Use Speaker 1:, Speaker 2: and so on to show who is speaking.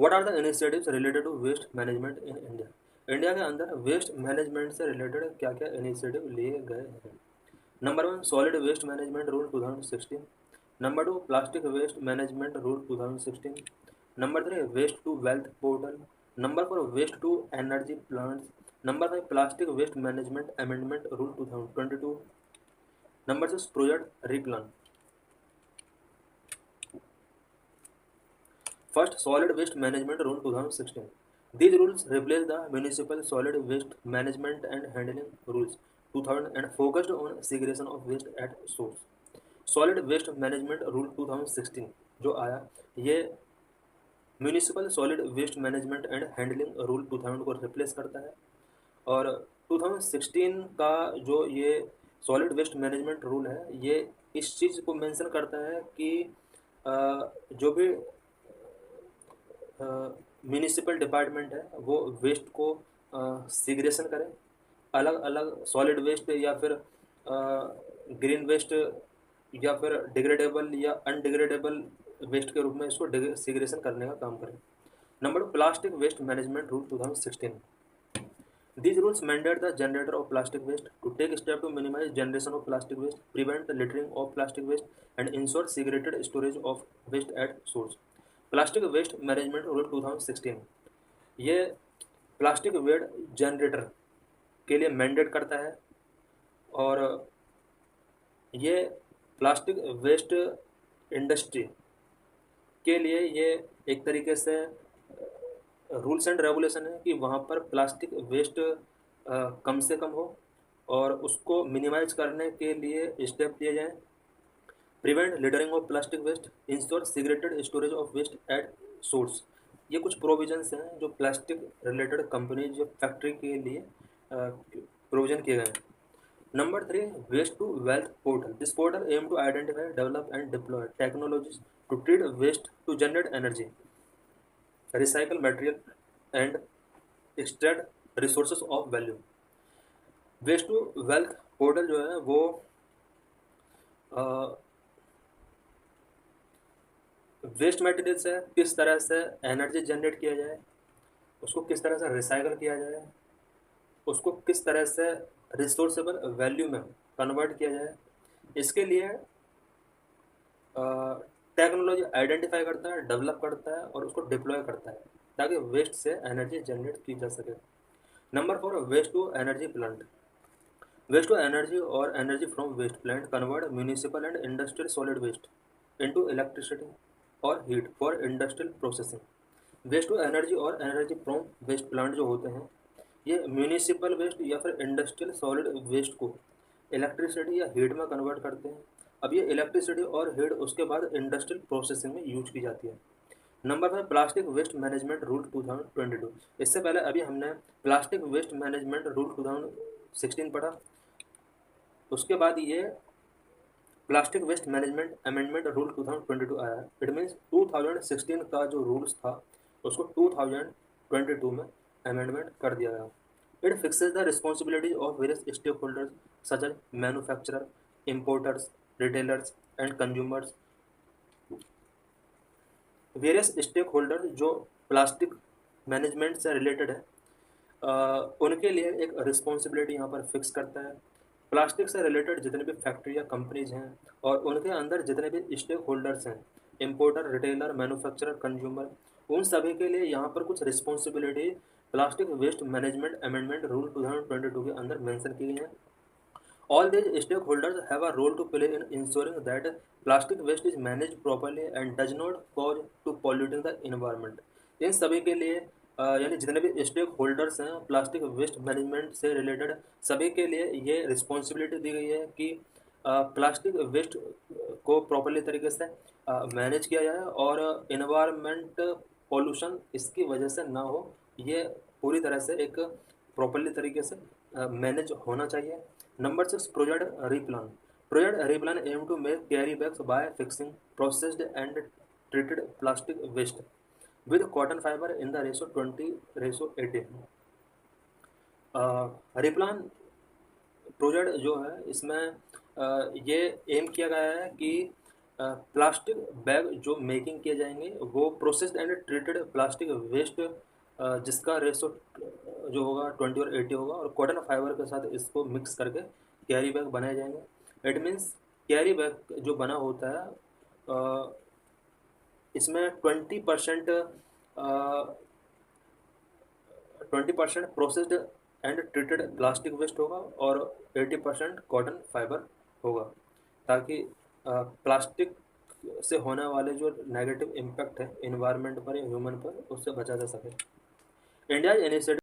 Speaker 1: What are the initiatives related to waste management in India? India के अंदर waste management से related क्या क्या इनिशिएटिव लिए गए हैं? Number 1, solid waste management rule 2016। Number 2, plastic waste management rule 2016। Number 3, waste to wealth portal. Number 4, waste to energy plants. Number 5, plastic waste management amendment rule 2022। Number 6, project replan. First, solid waste management rule 2016. These rules replaced the municipal solid waste management and handling rules 2000 and focused on segregation of waste at source. Solid waste management rule 2016 जो आया, ये municipal solid waste management and handling rule 2000 को replace करता है। और 2016 का जो ये सॉलिड वेस्ट मैनेजमेंट रूल है, ये इस चीज़ को मेंशन करता है कि जो भी म्यूनिसिपल डिपार्टमेंट है वो वेस्ट को सीग्रेशन करें, अलग अलग सॉलिड वेस्ट या फिर ग्रीन वेस्ट या फिर डिग्रेडेबल या अनडिग्रेडेबल वेस्ट के रूप में इसको सीग्रेशन करने का काम करें। Number 2, plastic waste management rule 2016। These rules mandate the generator of plastic waste to take steps to minimize generation of plastic waste, prevent littering of plastic waste, and ensure segregated storage of waste at source. Plastic waste management rule 2016 ये plastic waste generator के लिए mandate करता है, और ये plastic waste industry के लिए ये एक तरीके से रूल्स एंड रेगुलेशन है कि वहाँ पर प्लास्टिक वेस्ट कम से कम हो और उसको मिनिमाइज करने के लिए स्टेप लिए जाएं। Prevent littering of plastic waste, ensure segregated storage of waste at source. ये कुछ प्रोविजंस हैं जो प्लास्टिक रिलेटेड कंपनीज या फैक्ट्री के लिए प्रोविजन किए गए हैं। Number 3, waste to wealth portal. This portal aim to identify, develop and deploy technologies to treat waste to generate energy, recycle material and extract resources of value. Waste to wealth portal जो है वो waste material से किस तरह से energy generate किया जाए, उसको किस तरह से रिसाइकल किया जाए, उसको किस तरह से रिसोर्सेबल वैल्यू में कन्वर्ट किया जाए, इसके लिए टेक्नोलॉजी आइडेंटिफाई करता है, डेवलप करता है और उसको डिप्लॉय करता है ताकि वेस्ट से एनर्जी जनरेट की जा सके। Number 4, waste to energy plant. Waste to energy और energy from waste plant convert municipal and industrial solid waste into electricity और heat for industrial processing. Waste to energy और एनर्जी फ्रॉम वेस्ट प्लांट जो होते हैं, ये municipal waste या फिर industrial solid waste को इलेक्ट्रिसिटी या हीट में कन्वर्ट करते हैं। अब ये इलेक्ट्रिसिटी और हीट उसके बाद इंडस्ट्रियल प्रोसेसिंग में यूज की जाती है। Number 5, plastic waste management rule 2022। इससे पहले अभी हमने प्लास्टिक वेस्ट मैनेजमेंट रूल 2016 पढ़ा, उसके बाद ये plastic waste management amendment rule 2022 आया है। इट मीन्स 2016 का जो रूल्स था उसको 2022 में अमेंडमेंट कर दिया गया। It fixes the responsibility of various stakeholders such as manufacturer, importers, retailers and consumers. Various stakeholder जो प्लास्टिक मैनेजमेंट से रिलेटेड है, उनके लिए एक रिस्पॉन्सिबिलिटी यहाँ पर फिक्स करता है। प्लास्टिक से रिलेटेड जितने भी फैक्ट्री या कंपनीज हैं और उनके अंदर जितने भी स्टेक होल्डर्स हैं, इम्पोर्टर, रिटेलर, मैन्युफैक्चरर, कंज्यूमर, उन सभी के लिए यहाँ पर कुछ responsibility plastic waste management amendment rule 2022 के अंदर मेंशन की गई है। All these stakeholders have a role to play in ensuring that plastic waste is managed properly and does not cause to polluting the environment. इन सभी के लिए यानी जितने भी स्टेक होल्डर्स हैं प्लास्टिक वेस्ट मैनेजमेंट से रिलेटेड, सभी के लिए ये रिस्पॉन्सिबिलिटी दी गई है कि प्लास्टिक वेस्ट को प्रॉपरली तरीके से मैनेज किया जाए और इन्वायरमेंट पॉल्यूशन इसकी वजह से ना हो, ये पूरी तरह से एक प्रॉपरली तरीके से मैनेज होना चाहिए। Number 6, Project Replan. Project Replan aim to make carry bags by fixing processed and treated plastic waste with cotton fiber in the ratio 20:80. Replan project जो है इसमें ये एम किया गया है कि प्लास्टिक बैग जो मेकिंग किए जाएंगे वो processed and treated plastic waste जिसका रेशो जो होगा 20 और 80 होगा, और कॉटन फाइबर के साथ इसको मिक्स करके कैरी बैग बनाए जाएंगे। इट मीन्स कैरी बैग जो बना होता है इसमें 20% processed and treated plastic waste होगा और 80% कॉटन फाइबर होगा, ताकि प्लास्टिक से होने वाले जो नेगेटिव इम्पैक्ट है इन्वायरमेंट पर या ह्यूमन पर उससे बचा जा सके। India initiative